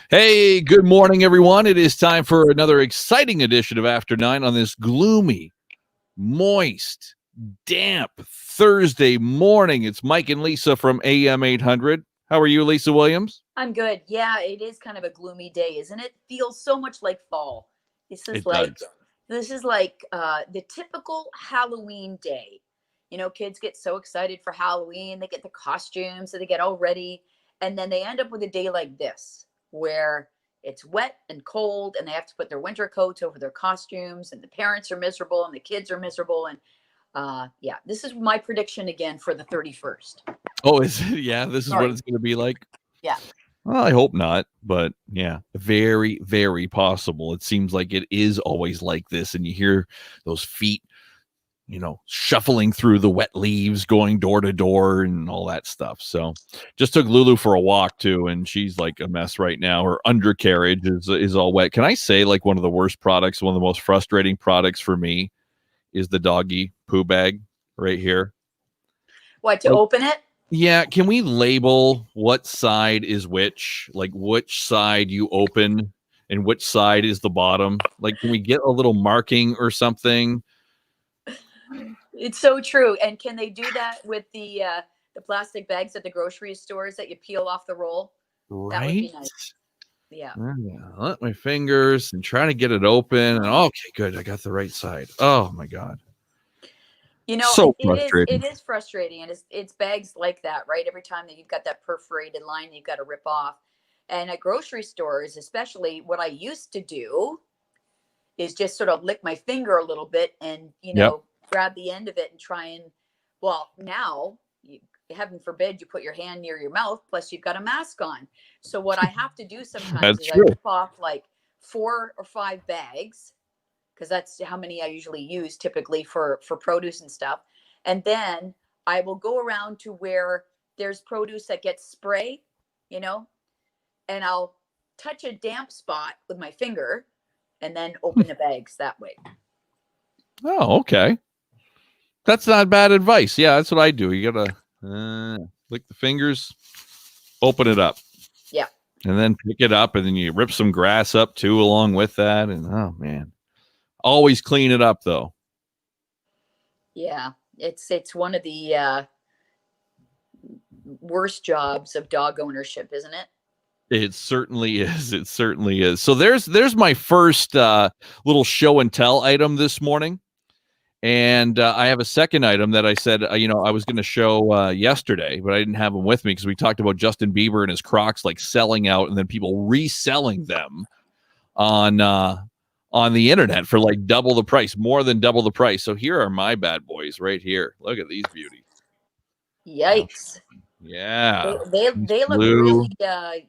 Hey, good morning, everyone. It is time for another exciting edition of After 9 on this gloomy, moist, damp Thursday morning. It's Mike and Lisa from AM 800. How are you, Lisa Williams? I'm good. Yeah, it is kind of a gloomy day, isn't it? Feels so much like fall. This is It like does. this is like the typical Halloween day. You know, kids get so excited for Halloween, they get the costumes, so they get all ready, and then they end up with a day like this where it's wet and cold and they have to put their winter coats over their costumes and the parents are miserable and the kids are miserable and yeah, this is my prediction again for the 31st. Oh, is it? Yeah, this is what Sorry. it's going to be like. Yeah. Well, I hope not, but yeah, very, very possible. It seems like it is always like this, and you hear those feet, shuffling through the wet leaves, going door to door and all that stuff. So just took Lulu for a walk too, and she's like a mess right now. Her undercarriage is all wet. Can I say, like, one of the worst products, one of the most frustrating products for me is the doggy poo bag right here. What, to open it? Yeah, can we label what side is which? Like, which side you open and which side is the bottom? Like, can we get a little marking or something? It's so true. And can they do that with the plastic bags at the grocery stores that you peel off the roll? That would be Right? nice. Yeah. Let my fingers and try to get it open. And okay, good. I got the right side. Oh my God. You know, So it frustrating. is frustrating, and it's bags like that, right? Every time that you've got that perforated line, you've got to rip off. And at grocery stores, especially, what I used to do is just sort of lick my finger a little bit and Yep. grab the end of it and try and, well, now heaven forbid you put your hand near your mouth, plus you've got a mask on. So what I have to do sometimes That's is I true. rip off like 4 or 5 bags, because that's how many I usually use typically for produce and stuff. And then I will go around to where there's produce that gets spray, you know, and I'll touch a damp spot with my finger and then open the bags that way. Oh, okay. That's not bad advice. Yeah, that's what I do. You gotta lick the fingers, open it up. Yeah. And then pick it up, and then you rip some grass up too along with that. And oh man. Always clean it up though. Yeah. It's one of the worst jobs of dog ownership, isn't it? It certainly is. It certainly is. So there's my first little show and tell item this morning. And I have a second item that I said, I was going to show yesterday, but I didn't have them with me because we talked about Justin Bieber and his Crocs like selling out and then people reselling them on the internet for like double the price, more than double the price. So here are my bad boys right here. Look at these beauties. Yikes. Yeah. They look Blue. really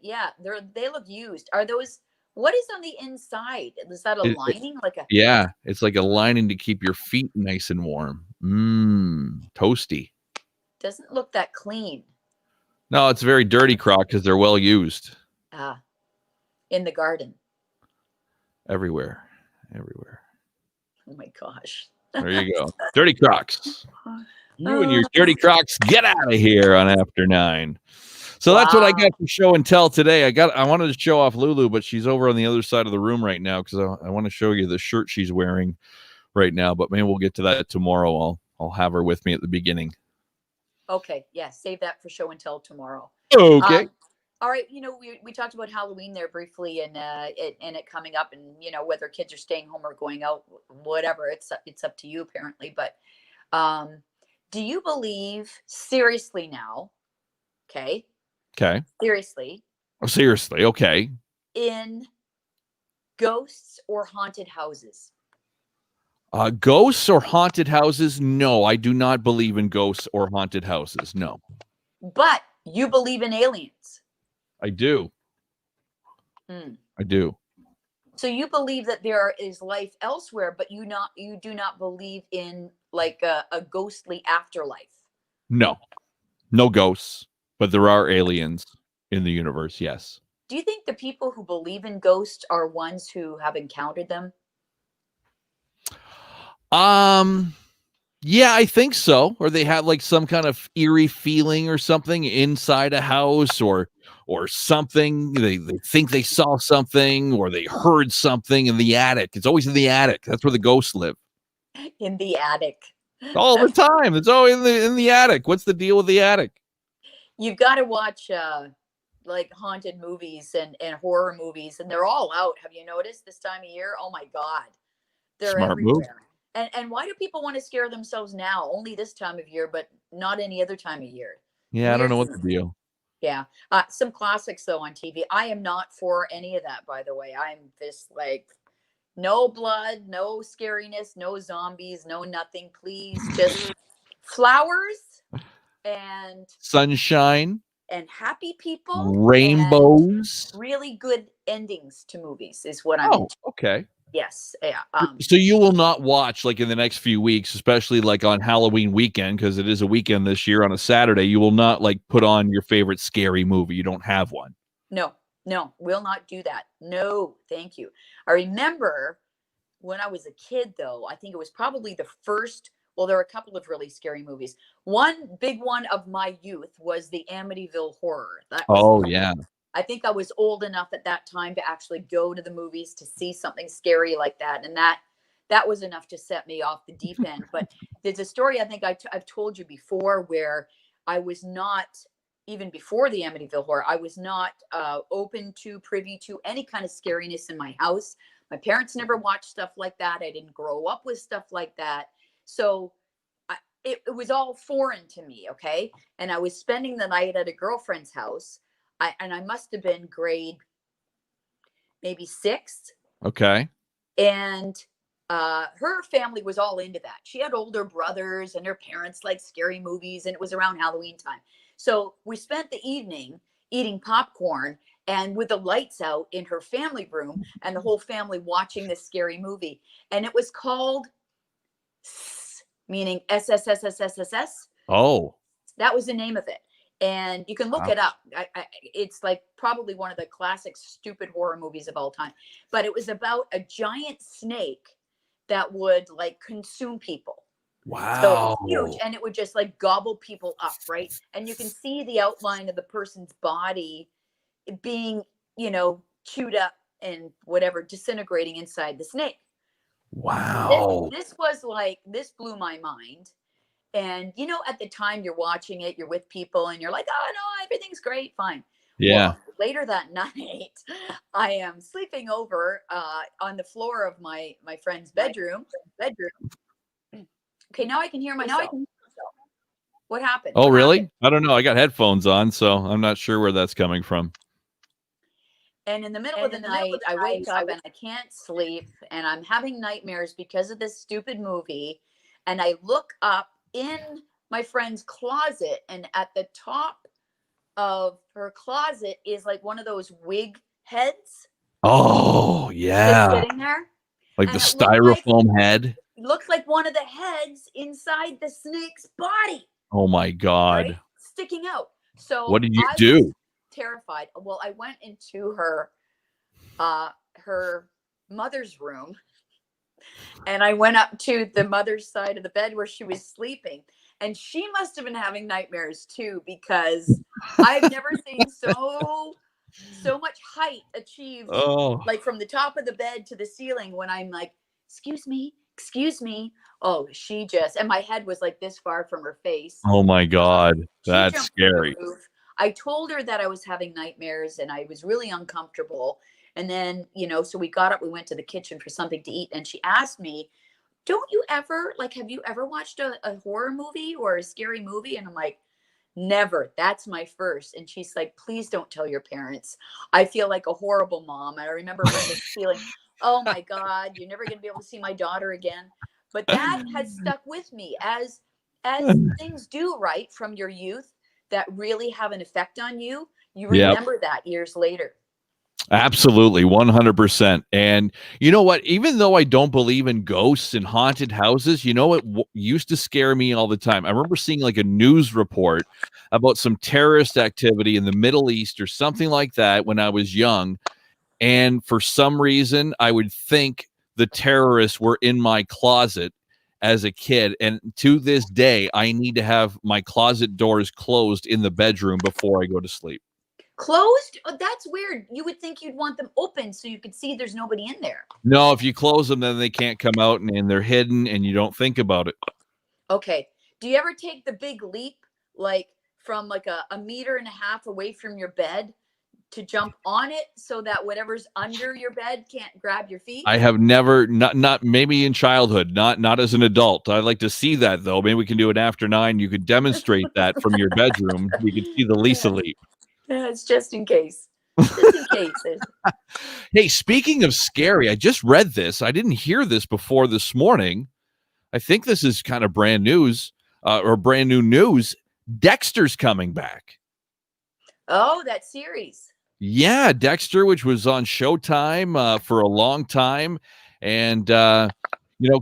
yeah, they look used. Are those, what is on the inside? Is that a lining? Yeah, it's like a lining to keep your feet nice and warm. Toasty. Doesn't look that clean. No, it's very dirty Croc because they're well used. In the garden. Everywhere. Oh my gosh. There you go. Dirty Crocs. You and your dirty Crocs, get out of here on After 9. So that's what I got for show and tell today. I wanted to show off Lulu, but she's over on the other side of the room right now because I want to show you the shirt she's wearing right now. But maybe we'll get to that tomorrow. I'll have her with me at the beginning. Okay, yeah, save that for show and tell tomorrow. Okay. All right, we talked about Halloween there briefly, and it coming up, and whether kids are staying home or going out, whatever. It's up to you apparently. But do you believe, seriously now? Okay. Seriously. Oh, seriously. Okay. In ghosts or haunted houses? Ghosts or haunted houses? No, I do not believe in ghosts or haunted houses. No. But you believe in aliens? I do. I do. So you believe that there is life elsewhere, but you do not believe in like a ghostly afterlife? No ghosts, but there are aliens in the universe. Yes. Do you think the people who believe in ghosts are ones who have encountered them? Yeah, I think so. Or they have like some kind of eerie feeling or something inside a house, or or something. They think they saw something or they heard something in the attic. It's always in the attic. That's where the ghosts live. In the attic. All the time. It's always in the attic. What's the deal with the attic? You've got to watch like haunted movies and horror movies, and they're all out. Have you noticed this time of year? Oh my God. They're Smart everywhere. move. And why do people want to scare themselves now? Only this time of year, but not any other time of year. Yeah, I don't know what the deal. Yeah. Some classics though on TV. I am not for any of that, by the way. I'm just like, no blood, no scariness, no zombies, no nothing. Please, just flowers and sunshine and happy people, rainbows, and really good endings to movies is what I'm into. Okay. Yes. Yeah. So you will not watch like in the next few weeks, especially like on Halloween weekend, because it is a weekend this year on a Saturday. You will not like put on your favorite scary movie. You don't have one. No, will not do that. No, thank you. I remember when I was a kid, though, I think it was probably the first. Well, there are a couple of really scary movies. One big one of my youth was the Amityville Horror. Yeah. I think I was old enough at that time to actually go to the movies to see something scary like that. And that was enough to set me off the deep end. But there's a story I think I've told you before where I was not, even before the Amityville Horror, I was not privy to any kind of scariness in my house. My parents never watched stuff like that. I didn't grow up with stuff like that. So it was all foreign to me, okay? And I was spending the night at a girlfriend's house. I must have been grade maybe 6. Okay. And her family was all into that. She had older brothers and her parents liked scary movies, and it was around Halloween time. So we spent the evening eating popcorn and with the lights out in her family room and the whole family watching this scary movie. And it was called meaning SSSSSSS. Oh. That was the name of it. And you can look it up. It's like probably one of the classic stupid horror movies of all time. But it was about a giant snake that would like consume people. Wow. So it was huge, and it would just like gobble people up, right? And you can see the outline of the person's body being, chewed up and whatever, disintegrating inside the snake. Wow. This blew my mind. And, at the time you're watching it, you're with people and you're like, oh, no, everything's great. Fine. Yeah. Well, later that night, I am sleeping over on the floor of my friend's bedroom. Okay, now I can hear myself. What happened? Oh, what really? Happened? I don't know. I got headphones on, so I'm not sure where that's coming from. And in the middle of the night, I wake up and I can't sleep. And I'm having nightmares because of this stupid movie. And I look up in my friend's closet, and at the top of her closet is like one of those wig heads. Oh, yeah. Just sitting there. Like and the styrofoam head. It looked like one of the heads inside the snake's body. Oh my God. Right? Sticking out. So what did you do? Terrified. Well, I went into her mother's room. And I went up to the mother's side of the bed where she was sleeping. And she must have been having nightmares too, because I've never seen so much height achieved, like from the top of the bed to the ceiling, when I'm like, excuse me. Oh, and my head was like this far from her face. Oh my God. That's scary. I told her that I was having nightmares and I was really uncomfortable. And then, so we got up, we went to the kitchen for something to eat. And she asked me, have you ever watched a horror movie or a scary movie? And I'm like, never. That's my first. And she's like, please don't tell your parents. I feel like a horrible mom. And I remember feeling, oh my God, you're never going to be able to see my daughter again. But that has stuck with me as things do, right, from your youth that really have an effect on you. You remember that years later. Absolutely, 100%. And you know what? Even though I don't believe in ghosts and haunted houses, what used to scare me all the time? I remember seeing like a news report about some terrorist activity in the Middle East or something like that when I was young. And for some reason, I would think the terrorists were in my closet as a kid. And to this day, I need to have my closet doors closed in the bedroom before I go to sleep. Closed? Oh, that's weird. You would think you'd want them open so you could see there's nobody in there. No, if you close them, then they can't come out, and they're hidden, and you don't think about it. Okay. Do you ever take the big leap, like from like a meter and a half away from your bed to jump on it so that whatever's under your bed can't grab your feet? I have never, not maybe in childhood, not as an adult. I'd like to see that though. Maybe we can do it after 9. You could demonstrate that from your bedroom. We could see the Lisa leap. Yeah, it's just in case. Just in case. Hey, speaking of scary, I just read this. I didn't hear this before this morning. I think this is kind of brand news or brand new news. Dexter's coming back. Oh, that series. Yeah, Dexter, which was on Showtime for a long time, and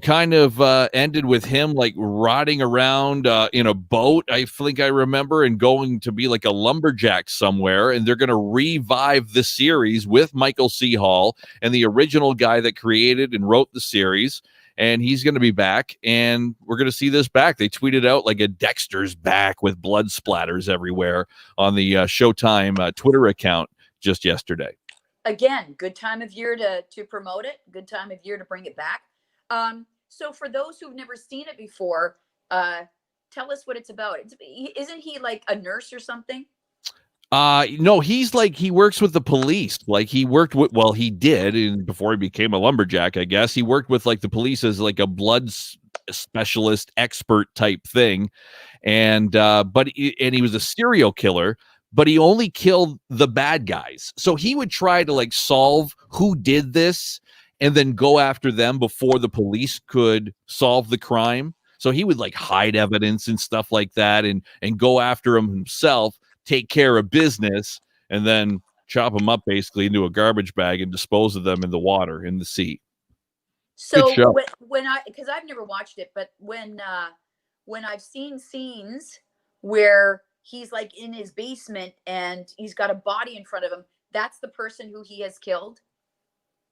kind of ended with him like rotting around in a boat. I think I remember, and going to be like a lumberjack somewhere. And they're going to revive the series with Michael C. Hall and the original guy that created and wrote the series. And he's going to be back, and we're going to see this back. They tweeted out like a Dexter's back with blood splatters everywhere on the Showtime Twitter account just yesterday. Again, good time of year to promote it. Good time of year to bring it back. So for those who've never seen it before, tell us what it's about. Isn't he like a nurse or something? No, he's like, he works with the police. Like he worked with, well, he did, and before he became a lumberjack, I guess he worked with like the police as like a blood specialist expert type thing. And he was a serial killer, but he only killed the bad guys. So he would try to like solve who did this and then go after them before the police could solve the crime. So he would like hide evidence and stuff like that, and go after him himself, take care of business, and then chop them up basically into a garbage bag and dispose of them in the water, in the sea. So because I've never watched it, but when I've seen scenes where he's like in his basement and he's got a body in front of him, that's the person who he has killed.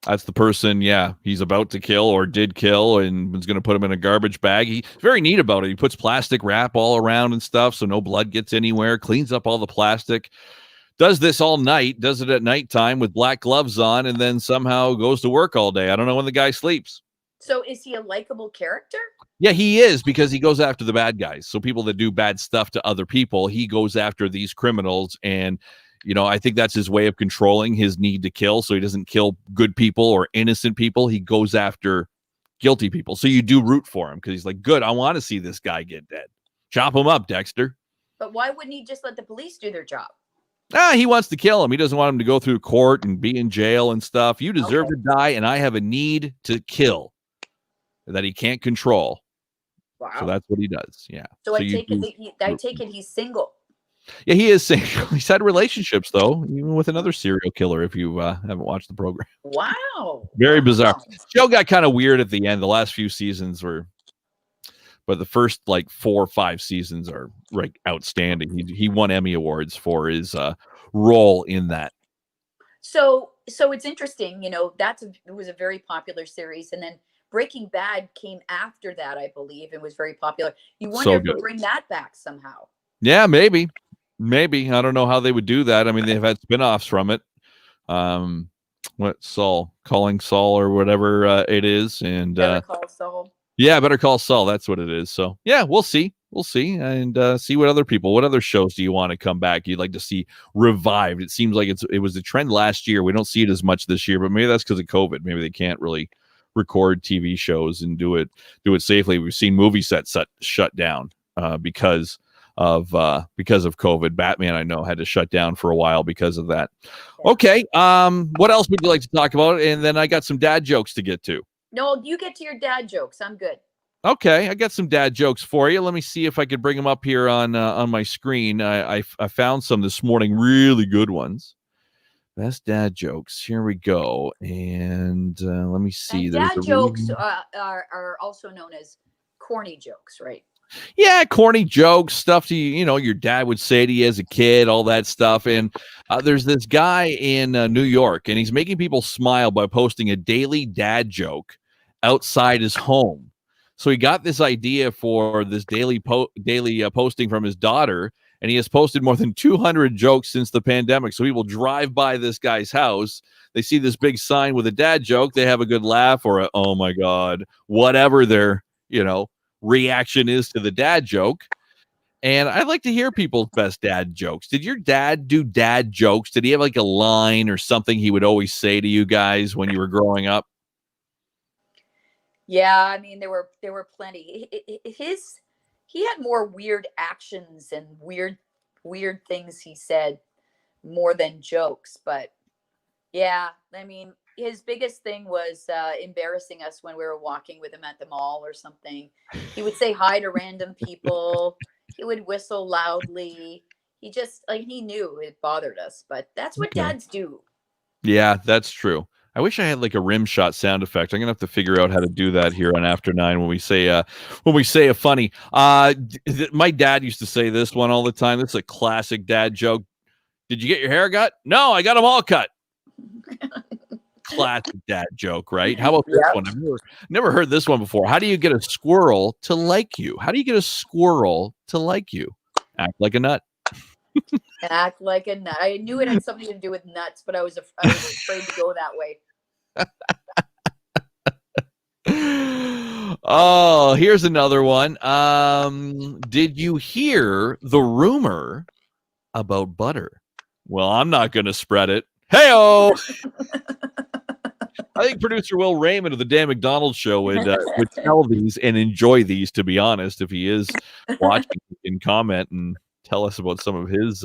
That's the person, yeah, he's about to kill or did kill, and was going to put him in a garbage bag. He's very neat about it. He puts plastic wrap all around and stuff so no blood gets anywhere, cleans up all the plastic, does this all night, does it at nighttime with black gloves on, and then somehow goes to work all day. I don't know when the guy sleeps. So is he a likable character? Yeah, he is, because he goes after the bad guys. So people that do bad stuff to other people, he goes after these criminals, and I think that's his way of controlling his need to kill. So he doesn't kill good people or innocent people. He goes after guilty people. So you do root for him because he's like, good, I want to see this guy get dead. Chop him up, Dexter. But why wouldn't he just let the police do their job? He wants to kill him. He doesn't want him to go through court and be in jail and stuff. You deserve to die, and I have a need to kill that he can't control. Wow. So that's what he does. Yeah. So I take it he's single. Yeah, he is single. He's had relationships, though, even with another serial killer, if you haven't watched the program. Wow. Very bizarre. Show got kind of weird at the end. The last few seasons were, but the first like 4 or 5 seasons are like outstanding. He won Emmy Awards for his role in that. So it's interesting, it was a very popular series, and then Breaking Bad came after that, I believe, and was very popular. You wonder if they'll bring that back somehow. Yeah, maybe. I don't know how they would do that. I mean, they've had spinoffs from it. Calling Saul or whatever it is, and Better Call Saul. Yeah, Better Call Saul. That's what it is. So yeah, we'll see, and see what other shows do you want to come back? You'd like to see revived? It seems like it was a trend last year. We don't see it as much this year, but maybe that's because of COVID. Maybe they can't really record TV shows and do it safely. We've seen movie sets shut down because of COVID. Batman, I know, had to shut down for a while because of that. Okay. What else would you like to talk about? And then I got some dad jokes to get to. No, you get to your dad jokes. I'm good. Okay, I got some dad jokes for you. Let me see if I could bring them up here on my screen. I found some this morning, really good ones. Best dad jokes. Here we go. And let me see. And dad jokes are also known as corny jokes, right? Yeah, corny jokes, stuff your dad would say to you as a kid, all that stuff. And there's this guy in New York, and he's making people smile by posting a daily dad joke outside his home. So he got this idea for this daily posting from his daughter, and he has posted more than 200 jokes since the pandemic. So people drive by this guy's house, they see this big sign with a dad joke, they have a good laugh or a, oh my God, whatever their, reaction is to the dad joke. And I'd like to hear people's best dad jokes. Did your dad do dad jokes? Did he have like a line or something he would always say to you guys when you were growing up? Yeah, I mean there were plenty. He had more weird actions and weird things he said more than jokes, but yeah, I mean his biggest thing was embarrassing us when we were walking with him at the mall or something. He would say hi to random people. He would whistle loudly. He just he knew it bothered us, but that's what dads do. Yeah, that's true. I wish I had like a rim shot sound effect. I'm gonna have to figure out how to do that here on After 9 when we say a funny. My dad used to say this one all the time. This is a classic dad joke. Did you get your hair cut? No, I got them all cut. Classic dad joke, right? How about this one? I've never heard this one before. How do you get a squirrel to like you? How do you get a squirrel to like you? Act like a nut. Act like a nut. I knew it had something to do with nuts, but I was afraid to go that way. Oh, here's another one. Did you hear the rumor about butter? Well, I'm not going to spread it. Hey-o! I think producer Will Raymond of the Dan McDonald Show would tell these and enjoy these, to be honest. If he is watching, he can comment and tell us about some of his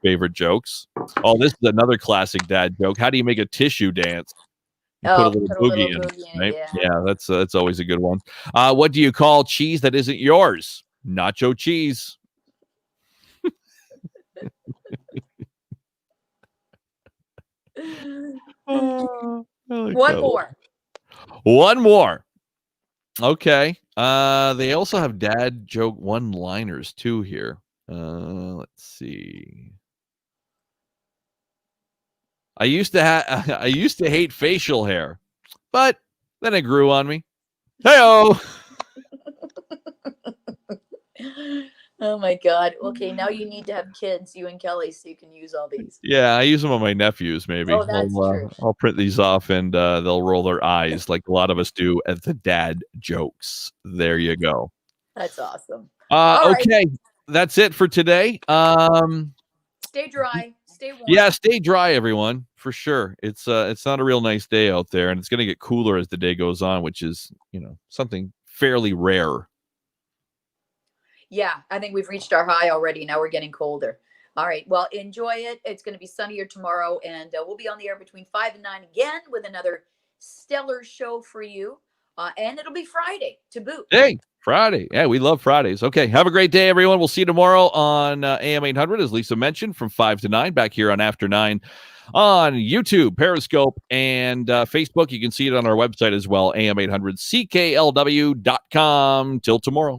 favorite jokes. Oh, this is another classic dad joke. How do you make a tissue dance? You put a little boogie in it, right? Yeah, that's always a good one. What do you call cheese that isn't yours? Nacho cheese. One more. Okay. They also have dad joke one-liners too here. Let's see. I used to hate facial hair, but then it grew on me. Hey-o! Oh my God. Okay, now you need to have kids, you and Kelly, so you can use all these. Yeah, I use them on my nephews, maybe. Oh, that's true. I'll print these off and they'll roll their eyes like a lot of us do at the dad jokes. There you go. That's awesome. Okay, that's it for today. Stay dry. Stay warm. Yeah, stay dry, everyone, for sure. It's not a real nice day out there, and it's going to get cooler as the day goes on, which is, something fairly rare. Yeah, I think we've reached our high already. Now we're getting colder. All right. Well, enjoy it. It's going to be sunnier tomorrow, and we'll be on the air between 5 and 9 again with another stellar show for you. And it'll be Friday to boot. Hey, Friday. Yeah, we love Fridays. Okay, have a great day, everyone. We'll see you tomorrow on AM 800, as Lisa mentioned, from 5 to 9, back here on After 9 on YouTube, Periscope, and Facebook. You can see it on our website as well, am800cklw.com. Till tomorrow.